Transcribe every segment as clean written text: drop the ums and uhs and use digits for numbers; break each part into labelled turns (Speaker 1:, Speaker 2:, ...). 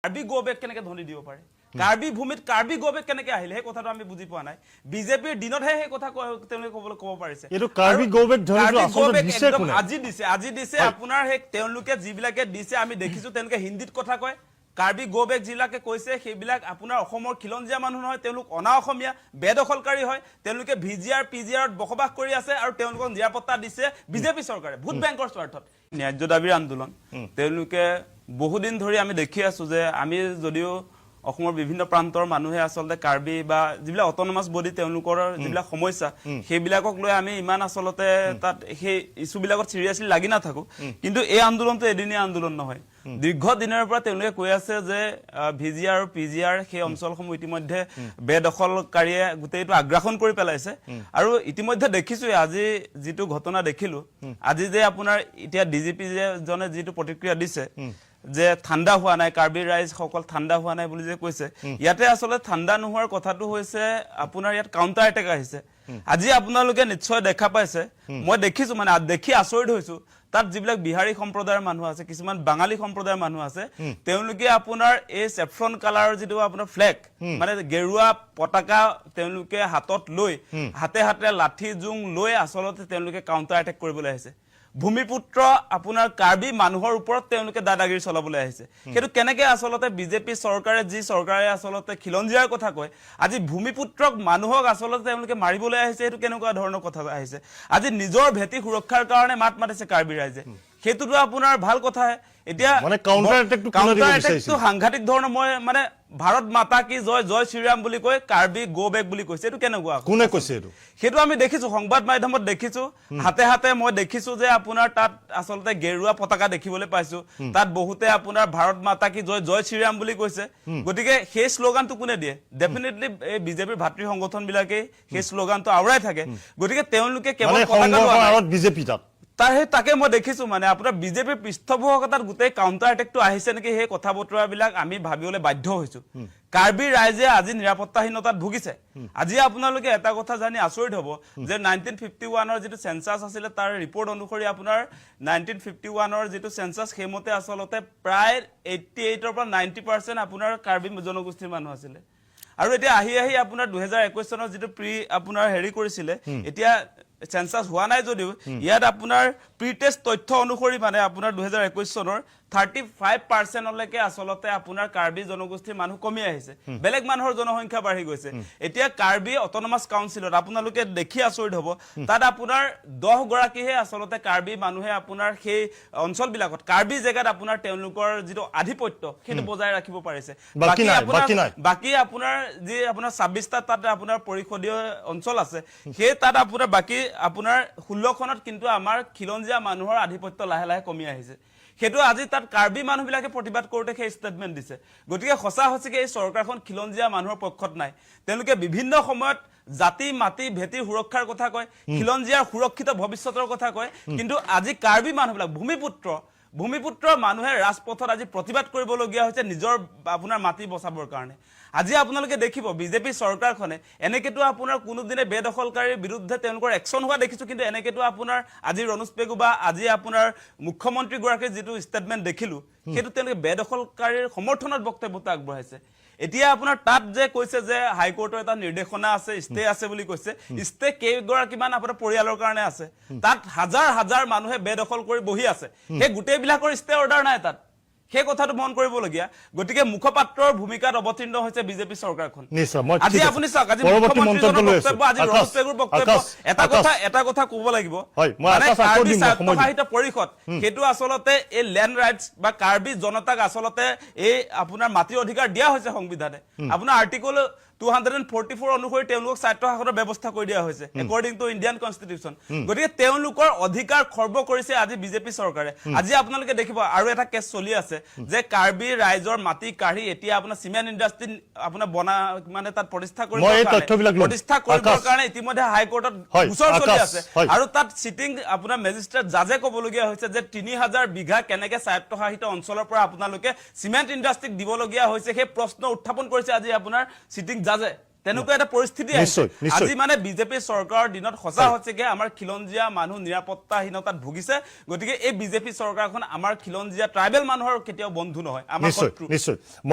Speaker 1: Karbi go back কেনেকে ধনি দিব পাৰে কাৰ্বি ভূমিত কাৰ্বি গোবেক কেনেকে আহিলে হে কথাটো আমি বুজি পোৱা নাই বিজেপিৰ দিনতহে হে কথা তেওঁলোকে ক'ব পাৰিছে
Speaker 2: এটো কাৰ্বি গোবেক ধনিটো আসলে দিছে কোনে
Speaker 1: আজি দিছে আপোনাৰ হে তেওঁলোকে যিবিলাকে দিছে আমি দেখিছো তেওঁলোকে হিন্দীত কথা কয় কাৰ্বি গোবেক জিলাকে কৈছে সেইবিলাক আপোনাৰ অসমৰ খিলঞ্জিয়া মানুহ নহয় তেওঁলোক অনা অসমীয়া বেদখলকাৰী হয় তেওঁলোকে ভিজিআৰ পিজিআৰত বসবাস কৰি আছে আৰু তেওঁলোকক নিৰাপত্তা দিছে বিজেপি চৰকাৰে ভোট বেংকৰ স্বাৰ্থত ন্যায্য দাবীৰ আন্দোলন তেওঁলোকে বহুদিন ধৰি আমি দেখি আছো যে আমি যদিও অসমৰ বিভিন্ন প্ৰান্তৰ মানুহে আসলে কাৰ্বি বা যিবিলাক অটোনমাস বডি তেওঁলোকৰ যিবিলাক সমস্যা সেইবিলাকক লৈ আমি ইমান আসলতে তাত সেই ইস্যুবিলাকত সিৰিয়াসলি লাগি না থাকো কিন্তু এই আন্দোলনটো এদিনীয়া আন্দোলন নহয় দীৰ্ঘ দিনৰ পৰা তেওঁলোকে কৈ আছে যে ভিজিআৰ আৰু পিজিআৰ সেই অঞ্চলসমূহ ইতিমধ্যে বেদখলকাৰীয়ে গোটেইটো আগ্ৰাসন কৰি পেলাইছে আৰু ইতিমধ্যে দেখিছো আজি যিটো ঘটনা দেখিলো আজি যে আপোনাৰ এতিয়া ডিজিপি জনে যিটো প্ৰতিক্ৰিয়া দিছে যে ঠাণ্ডা হোৱা নাই কাৰ্বি ৰাইজ সকল ঠাণ্ডা হোৱা নাই বুলি যে কৈছে ইয়াতে আসলে ঠাণ্ডা নোহোৱাৰ কথাটো হৈছে আপোনাৰ ইয়াত কাউন্টাৰ এটেক আহিছে আজি আপোনালোকে নিশ্চয় দেখা পাইছে মই দেখিছো মানে দেখি আচৰিত হৈছো তাত যিবিলাক বিহাৰী সম্প্ৰদায়ৰ মানুহ আছে কিছুমান বাঙালী সম্প্ৰদায়ৰ মানুহ আছে তেওঁলোকে আপোনাৰ এই সেফ্ৰন কালাৰৰ যিটো আপোনাৰ ফ্লেগ মানে গেৰুৱা পতাকা তেওঁলোকে হাতত লৈ হাতে হাতে লাঠি জুং লৈ আসলতে তেওঁলোকে কাউন্টাৰ এটেক কৰিবলৈ আহিছে ভূমিপুত্ৰ আপোনাৰ কাৰ্বি মানুহৰ ওপৰত তেওঁলোকে দাদাগিৰি চলাবলৈ আহিছে কিন্তু কেনেকে আসলতে বিজেপি চৰকাৰে যি চৰকাৰে আসলতে খিলঞ্জিয়াৰ কথা কয় আজি ভূমিপুত্ৰক মানুহক আসলতে তেওঁলোকে মাৰিবলৈ আহিছে এটো কেনেকুৱা ধৰণৰ কথা আহিছে আজি নিজৰ ভেটি সুৰক্ষাৰ কাৰণে মাত মাতিছে কাৰ্বি ৰাইজে হেতুটো আপোনাৰ ভাল কথা এতিয়া
Speaker 2: মানে কাউন্টাৰ এটেকটো
Speaker 1: সাংঘাতিক ধৰণৰ মই মানে ভাৰত মাতা কি জয় জয় শ্ৰীৰাম বুলি কয় কাৰ্বি গোবেক বুলি কৈছে এটো কেনেকুৱা
Speaker 2: কোনে কৈছে এটো
Speaker 1: হেতু আমি দেখিছো সংবাদ মাধ্যমত দেখিছো হাতে হাতে মই দেখিছো যে আপোনাৰ তাত আসলতে গেৰুৱা পতাকা দেখিবলৈ পাইছো তাত বহুতে আপোনাৰ ভাৰত মাতা কি জয় জয় শ্ৰীৰাম বুলি কৈছে গতিকে সেই স্লোগানটো কোনে দিয়ে ডেফিনেটলি এই বিজেপিৰ ভাতৃ সংগঠন বিলাকে সেই স্লোগানটো আওৰাই থাকে গতিকে তেওঁলোকে কেৱল পতাকা
Speaker 2: আৰু বিজেপি
Speaker 1: তাকে মই দেখিছো মানে আপোনাৰ বিজেপিৰ পৃষ্ঠপোষকতাত গোটেই কাউন্টাৰ এটেকটো আহিছে নেকি সেই কথা বতৰাবিলাক আমি ভাবিবলৈ বাধ্য হৈছো কাৰ্বি ৰাইজে আজি নিৰাপত্তাহীনতাত ভুগিছে আজি আপোনালোকে এটা কথা জানি আচৰিত হ'ব যে 1951 ৰ যিটো সেন্সাস আছিল তাৰ ৰিপৰ্ট অনুসৰি আপোনাৰ 1951 ৰ যিটো সেন্সাস হেমতে আসলতে প্ৰায় 88 ৰ পৰা 90% আপোনাৰ কাৰ্বি জনগোষ্ঠীৰ মানুহ আছিল আৰু এতিয়া আহি আপোনাৰ 2021 চনৰ যিটো প্ৰি আপোনাৰ হেৰি কৰিছিলে এতিয়া সেন্সাস হোৱা নাই যদিও ইয়াত আপোনাৰ প্ৰিটেষ্ট তথ্য অনুসৰি মানে আপোনাৰ 2021 চনৰ 35% লৈকে আসলতে আপোনাৰ কাৰ্বি জনগোষ্ঠীৰ মানুহ কমি আহিছে বেলেগ মানুহৰ জনসংখ্যা বাঢ়ি গৈছে এতিয়া কাৰ্বি অটোনমাস কাউন্সিলত আপোনালোকে দেখি আচৰিত হ'ব তাত আপোনাৰ 10 গৰাকীহে আসলতে কাৰ্বি মানুহে আপোনাৰ সেই অঞ্চলবিলাকত কাৰ্বি জেগাত আপোনাৰ তেওঁলোকৰ যিটো আধিপত্য সেইটো বজাই ৰাখিব পাৰিছে বাকি আপোনাৰ যি আপোনাৰ 26টা তাত আপোনাৰ পৰিষদীয় অঞ্চল আছে সেই তাত আপোনাৰ বাকি আপোনাৰ 16 খনত কিন্তু আমাৰ খিলঞ্জিয়া মানুহৰ আধিপত্য লাহে লাহে কমি আহিছে হেতু আজি তাত কাৰ্বি মানুহবিলাকে প্ৰতিবাদ কৰোতে সেই ষ্টেটমেন্ট দিছে গতিকে খসা হসিকে এই চৰকাৰখন খিলঞ্জিয়া মানুহৰ পক্ষত নাই তেওঁলোকে বিভিন্ন সময়ত জাতি মাটি ভেটি সুৰক্ষাৰ কথা কয় খিলঞ্জিয়াৰ সুৰক্ষিত ভৱিষ্যতৰ কথা কয় কিন্তু আজি কাৰ্বি মানুহবিলাক ভূমিপুত্ৰ মানুহে ৰাজপথত আজি প্ৰতিবাদ কৰিবলগীয়া হৈছে নিজৰ আপোনাৰ মাটি বচাবৰ কাৰণে আজি আপোনালোকে দেখিব বিজেপি চৰকাৰখনে এনেকেটো আপোনাৰ কোনো দিনে বেদখলকাৰীৰ বিৰুদ্ধে তেওঁলোকৰ একচন হোৱা দেখিছো কিন্তু এনেকেটো আপোনাৰ আজি ৰনোজ পেগু বা আজি আপোনাৰ মুখ্যমন্ত্ৰী গৰাকীৰ যিটো ষ্টেটমেন্ট দেখিলো সেইটো তেওঁলোকে বেদখলকাৰীৰ সমৰ্থনত বক্তব্য আগবঢ়াইছে এতিয়া আপোনাৰ তাত যে কৈছে যে হাইকোৰ্টৰ এটা নিৰ্দেশনা আছে ষ্টে আছে বুলি কৈছে ষ্টে কেইগৰাকীমান আপোনাৰ পৰিয়ালৰ কাৰণে আছে তাত হাজাৰ হাজাৰ মানুহে বেদখল কৰি বহি আছে সেই গোটেইবিলাকৰ ষ্টে অৰ্ডাৰ নাই তাত সেই কথাটো মন কৰিবলগীয়া গতিকে মুখপাত্ৰৰ ভূমিকাত অৱতীৰ্ণ হৈছে বিজেপি চৰকাৰখন আজি আপুনি চাওক আজি মুখ্যমন্ত্ৰীজনৰ বক্তব্য আজি ৰনোজ পেগুৰ বক্তব্য এটা কথা ক'ব লাগিব মানে কাৰ্বি স্বায়ত্তশাসিত পৰিষদ সেইটো আসলতে এই ল্যান্ড ৰাইটস বা কাৰ্বি জনতাক আসলতে এই আপোনাৰ মাটিৰ অধিকাৰ দিয়া হৈছে সংবিধানে আপোনাৰ আৰ্টিকল 244 অনুসৰি তেওঁলোকক স্বায়ত্তশাসনৰ ব্যৱস্থা কৰি দিয়া হৈছে একৰ্ডিং টু ইণ্ডিয়ান কনষ্টিটিউচন গতিকে তেওঁলোকৰ অধিকাৰ খৰ্ব কৰিছে আজি বিজেপি চৰকাৰে আজি আপোনালোকে দেখিব আৰু এটা কেছ চলি আছে যে কাৰ্বি ৰাইজৰ মাটি কাঢ়ি এতিয়া আপোনাৰ সিমেন্ট ইণ্ডাষ্ট্ৰি আপোনাৰ বনা মানে তাত প্ৰতিষ্ঠা কৰিবৰ কাৰণে ইতিমধ্যে হাইকোৰ্টত গোচৰ চলি আছে আৰু তাত সিটিং আপোনাৰ মেজিষ্ট্ৰেট জাজে ক'বলগীয়া হৈছে যে 3000 বিঘা কেনেকে স্বায়ত্তশাসিত অঞ্চলৰ পৰা আপোনালোকে সিমেন্ট ইণ্ডাষ্ট্ৰিক দিবলগীয়া হৈছে সেই প্ৰশ্ন উত্থাপন কৰিছে আজি আপোনাৰ সিটিং জাজে তেনেকুৱা এটা পৰিস্থিতি
Speaker 2: নিশ্চয়,
Speaker 1: আহিছে
Speaker 2: নিশ্চয়।
Speaker 1: আজি মানে বিজেপি চৰকাৰৰ দিনত সঁচা হৈছে কি আমাৰ খিলঞ্জীয়া মানুহ নিৰাপত্তাহীনতাত ভুগিছে গতিকে এই বিজেপি চৰকাৰখন আমাৰ খিলঞ্জীয়া ট্ৰাইবেল মানুহৰ কেতিয়াও বন্ধু নহয় আমাৰ
Speaker 2: নিশ্চয়
Speaker 1: শত্ৰু
Speaker 2: নিশ্চয়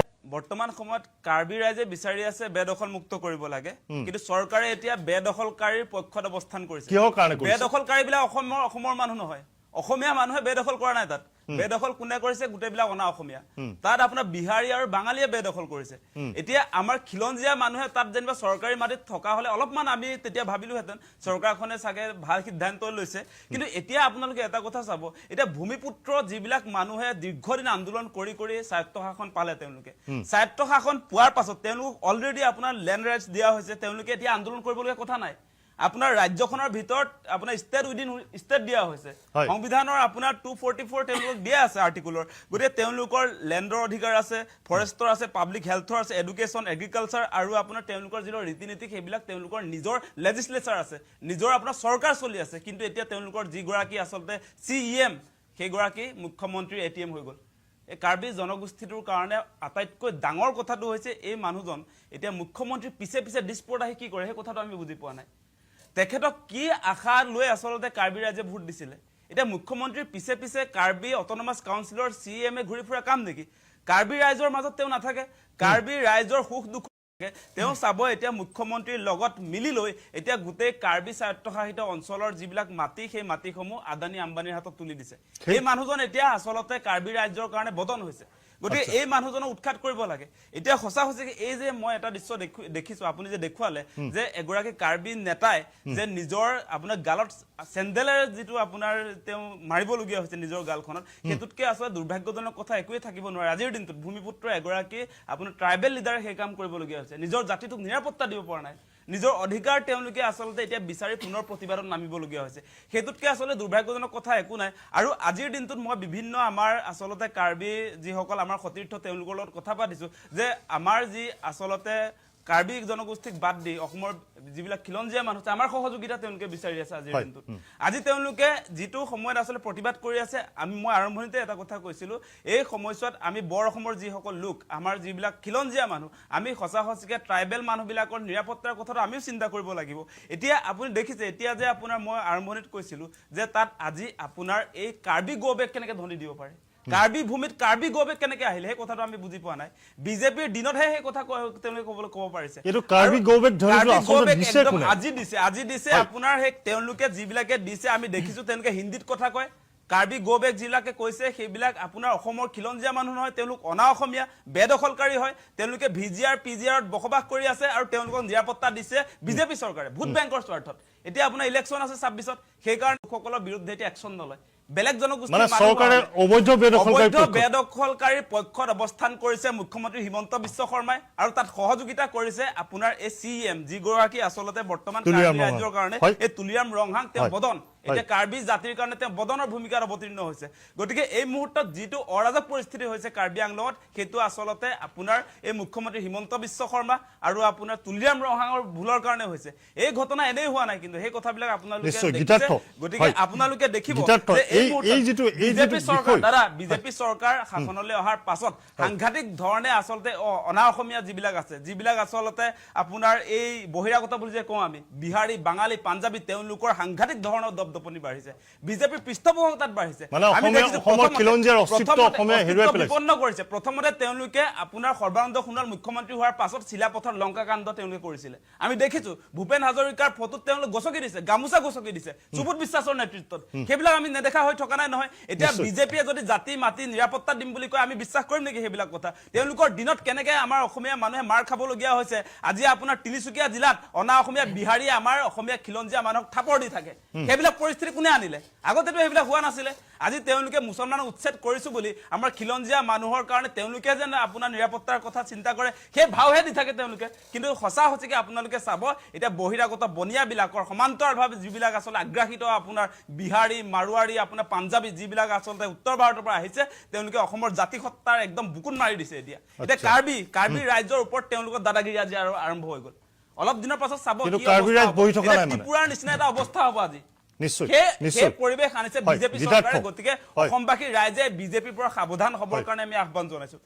Speaker 1: বৰ্তমান সময়ত কাৰ্বি ৰাইজে বিচাৰি আছে বেদখল মুক্ত কৰিব লাগে কিন্তু চৰকাৰে এতিয়া বেদখলকাৰীৰ পক্ষত অৱস্থান কৰিছে
Speaker 2: কিহৰ কাৰণে কৰিছে?
Speaker 1: বেদখলকাৰীবিলাক অসমৰ মানুহ নহয় অসমীয়া মানুহে বেদখল কৰা নাই তাত বেদখল কোনে কৰিছে গোটেইবিলাক অনা অসমীয়া তাত আপোনাৰ বিহাৰী আৰু বাঙালীয়ে বেদখল কৰিছে এতিয়া আমাৰ খিলঞ্জীয়া মানুহে তাত যেনিবা চৰকাৰী মাটিত থকা হলে অলপমান আমি তেতিয়া ভাবিলোহেঁতেন চৰকাৰখনে চাগে ভাল সিদ্ধান্ত লৈছে কিন্তু এতিয়া আপোনালোকে এটা কথা চাব এতিয়া ভূমিপুত্ৰ যিবিলাক মানুহে দীৰ্ঘদিন আন্দোলন কৰি কৰি স্বায়ত্তশাসন পালে তেওঁলোকে স্বায়ত্তশাসন পোৱাৰ পাছত তেওঁলোক অলৰেডি আপোনাৰ লেণ্ড ৰাইটছ দিয়া হৈছে তেওঁলোকে এতিয়া আন্দোলন কৰিবলগীয়া কথা নাই আপোনাৰ ৰাজ্যখনৰ ভিতৰত আপোনাৰ ষ্টেট উইদিন ষ্টেট দিয়া হৈছে সংবিধানৰ আপোনাৰ 244 তেওঁলোকক দিয়া আছে আৰ্টিকুলৰ গতিকে তেওঁলোকৰ লেণ্ডৰ অধিকাৰ আছে ফৰেষ্টৰ আছে পাব্লিক হেল্থৰ আছে এডুকেশ্যন এগ্ৰিকালচাৰ আৰু আপোনাৰ তেওঁলোকৰ যিটো ৰীতি নীতি সেইবিলাক তেওঁলোকৰ নিজৰ লেজিসলেচাৰ আছে নিজৰ আপোনাৰ চৰকাৰ চলি আছে কিন্তু এতিয়া তেওঁলোকৰ যিগৰাকী আচলতে CEM সেইগৰাকী মুখ্যমন্ত্ৰী ATM হৈ গ'ল এই কাৰ্বি জনগোষ্ঠীটোৰ কাৰণে আটাইতকৈ ডাঙৰ কথাটো হৈছে এই মানুহজন এতিয়া মুখ্যমন্ত্ৰীৰ পিছে পিছে ডিস্পৰ্ট আহি কি কৰে সেই কথাটো আমি বুজি পোৱা নাই তেখেতক কি আশা লৈ আচলতে কাৰ্বি ৰাইজে ভোট দিছিলে এতিয়া মুখ্যমন্ত্ৰীৰ পিছে পিছে কাৰ্বি অট'নমাছ কাউন্সিলৰ CEM ঘূৰি ফুৰা কাম নেকি কাৰ্বি ৰাইজৰ মাজত তেওঁ নাথাকে কাৰ্বি ৰাইজৰ সুখ দুখ তেওঁ চাব এতিয়া মুখ্যমন্ত্ৰীৰ লগত মিলি লৈ এতিয়া গোটেই কাৰ্বি স্বায়ত্তশাসিত অঞ্চলৰ যিবিলাক মাটি সেই মাটিসমূহ আদানী আম্বানীৰ হাতত তুলি দিছে এই মানুহজন এতিয়া আচলতে কাৰ্বি ৰাইজৰ কাৰণে বদন হৈছে গতিকে এই মানুহজনক উৎখাত কৰিব লাগে এতিয়া সঁচা হৈছে কি এই যে মই এটা দৃশ্য দেখিছো আপুনি যে দেখুৱালে যে এগৰাকী কাৰ্বি নেতাই যে নিজৰ আপোনাৰ গালত চেণ্ডেলেৰে যিটো আপোনাৰ তেওঁ মাৰিবলগীয়া হৈছে নিজৰ গালখনত সেইটোতকে আচলতে দুৰ্ভাগ্যজনক কথা একোৱে থাকিব নোৱাৰে আজিৰ দিনটোত ভূমিপুত্ৰ এগৰাকী আপোনাৰ ট্ৰাইবেল লিডাৰে সেই কাম কৰিবলগীয়া হৈছে নিজৰ জাতিটোক নিৰাপত্তা দিব পৰা নাই নিজৰ অধিকাৰ তেওঁলোকে আচলতে এতিয়া বিচাৰি পুনৰ প্ৰতিবাদত নামিবলগীয়া হৈছে সেইটোতকে আচলতে দুৰ্ভাগ্যজনক কথা একো নাই আৰু আজিৰ দিনটোত মই বিভিন্ন আমাৰ আচলতে কাৰ্বি যিসকল আমাৰ সতীৰ্থ তেওঁলোকৰ লগত কথা পাতিছো যে আমাৰ যি আচলতে কাৰ্বি জনগোষ্ঠীক বাদ দি অসমৰ যিবিলাক খিলঞ্জীয়া মানুহ আছে আমাৰ সহযোগিতা তেওঁলোকে বিচাৰি আছে আজিৰ দিনটোত আজি তেওঁলোকে যিটো সময়ত আচলতে প্ৰতিবাদ কৰি আছে মই আৰম্ভণিতে এটা কথা কৈছিলো এই সময়ছোৱাত আমি বৰ অসমৰ যিসকল লোক আমাৰ যিবিলাক খিলঞ্জীয়া মানুহ আমি সঁচাকে ট্ৰাইবেল মানুহবিলাকৰ নিৰাপত্তাৰ কথাটো আমিও চিন্তা কৰিব লাগিব এতিয়া আপুনি দেখিছে এতিয়া যে আপোনাৰ মই আৰম্ভণিত কৈছিলো যে তাত আজি আপোনাৰ এই কাৰ্বি গ'বেক কেনেকৈ ধনি দিব পাৰে কাৰ্বি ভূমিত কাৰ্বি গ'বেক কেনেকৈ আহিলে সেই কথাটো আমি বুজি পোৱা নাই বিজেপিৰ দিনতহে সেই কথা তেওঁলোকে ক'ব পাৰিছে
Speaker 2: এইটো কাৰ্বি গ'বেক ধৰিটো আচলতে দিছে কোনে
Speaker 1: আজি দিছে আপোনাৰ সেই তেওঁলোকে যিবিলাকে দিছে আমি দেখিছো তেওঁলোকে হিন্দীত কথা কয় কাৰ্বি গ'বেক যিবিলাকে কৈছে সেইবিলাক আপোনাৰ অসমৰ খিলঞ্জীয়া মানুহ নহয় তেওঁলোক অনা অসমীয়া বেদখলকাৰী হয় তেওঁলোকে VGR PGRত বসবাস কৰি আছে আৰু তেওঁলোকক নিৰাপত্তা দিছে বিজেপি চৰকাৰে ভোট বেংকৰ স্বাৰ্থত এতিয়া আপোনাৰ ইলেকশ্যন আছে 26ত সেইকাৰণে লোকসকলৰ বিৰুদ্ধে এতিয়া একশ্যন নলয় বেলেগ জনগোষ্ঠীৰ
Speaker 2: চৰকাৰে অবৈধ
Speaker 1: বেদখলকাৰীৰ পক্ষত অৱস্থান কৰিছে মুখ্যমন্ত্ৰী হিমন্ত বিশ্ব শৰ্মাই আৰু তাত সহযোগিতা কৰিছে আপোনাৰ এই CEM যিগৰাকী আচলতে বৰ্তমান কাৰ্বি ৰাজ্যৰ কাৰণে এই তুলিয়াম ৰংহাং তেওঁ বদন এতিয়া কাৰ্বি জাতিৰ কাৰণে তেওঁ বদনৰ ভূমিকাত অৱতীৰ্ণ হৈছে গতিকে এই মুহূৰ্তত যিটো অৰাজক পৰিস্থিতি হৈছে কাৰ্বি আংলঙত সেইটো আচলতে আপোনাৰ এই মুখ্যমন্ত্ৰী হিমন্ত বিশ্ব শৰ্মা আৰু আপোনাৰ তুলিয়াম ৰংহাঙৰ ভুলৰ কাৰণে হৈছে এই ঘটনা এনেই হোৱা নাই কিন্তু সেই কথাবিলাক আপোনালোকে দেখিছে গতিকে আপোনালোকে দেখিব বিজেপি চৰকাৰ শাসনলৈ অহাৰ পাছত সাংঘাতিক ধৰণে আচলতে অনা অসমীয়া যিবিলাক আছে যিবিলাক আচলতে আপোনাৰ এই বহিৰাগত বুলি যে কওঁ আমি বিহাৰী বাঙালী পাঞ্জাবী তেওঁলোকৰ সাংঘাতিক ধৰণৰ দপদপনি বাঢ়িছে বিজেপিৰ পৃষ্ঠপোষকতাত বাঢ়িছে বিপন্ন কৰিছে প্ৰথমতে তেওঁলোকে আপোনাৰ সৰ্বানন্দ সোণোৱাল মুখ্যমন্ত্ৰী হোৱাৰ পাছত চিলাপথাৰ লংকাকাণ্ড তেওঁলোকে কৰিছিলে আমি দেখিছো ভূপেন হাজৰিকাৰ ফটোত তেওঁলোকে গছকি দিছে গামোচা গছকি দিছে সুবোধ বিশ্বাসৰ নেতৃত্বত সেইবিলাক আমি নেদেখা হৈ থকা নাই নহয় এতিয়া বিজেপিয়ে যদি জাতি মাটি নিৰাপত্তা দিম বুলি কয় আমি বিশ্বাস কৰিম নেকি সেইবিলাক কথা তেওঁলোকৰ দিনত কেনেকৈ আমাৰ অসমীয়া মানুহে মাৰ খাবলগীয়া হৈছে আজি আপোনাৰ তিনিচুকীয়া জিলাত অনা অসমীয়া বিহাৰীয়ে আমাৰ অসমীয়া খিলঞ্জীয়া মানুহক থাপৰ দি থাকে সেইবিলাক পৰিস্থিতি কোনে আনিলে আগতেতো সেইবিলাক হোৱা নাছিলে আজি তেওঁলোকে মুছলমানক উচ্ছেদ কৰিছো বুলি আমাৰ খিলঞ্জীয়া মানুহৰ কাৰণে তেওঁলোকে যেন আপোনাৰ নিৰাপত্তাৰ কথা চিন্তা কৰে সেই ভাওহে দি থাকে তেওঁলোকে কিন্তু সঁচা সঁচাকৈ আপোনালোকে চাব এতিয়া বহিৰাগত বনিয়াবিলাকৰ সমান্তৰালভাৱে যিবিলাক আচলতে আগ্ৰাসিত আপোনাৰ বিহাৰী মাৰোৱাৰী আপোনাৰ পাঞ্জাবী যিবিলাক আচলতে উত্তৰ ভাৰতৰ পৰা আহিছে তেওঁলোকে অসমৰ জাতিসত্তাৰ একদম বুকুত মাৰি দিছে এতিয়া কাৰ্বি ৰাজ্যৰ ওপৰত তেওঁলোকৰ দাদাগিৰি আজি আৰু আৰম্ভ হৈ গ'ল অলপ দিনৰ পাছত চাব ত্ৰিপুৰাৰ নিচিনা এটা অৱস্থা হ'ব আজি নিশ্চয় পৰিৱেশ আনিছে বিজেপি চৰকাৰে গতিকে অসমবাসী ৰাইজে বিজেপিৰ পৰা সাৱধান হ'বৰ কাৰণে আমি আহ্বান জনাইছো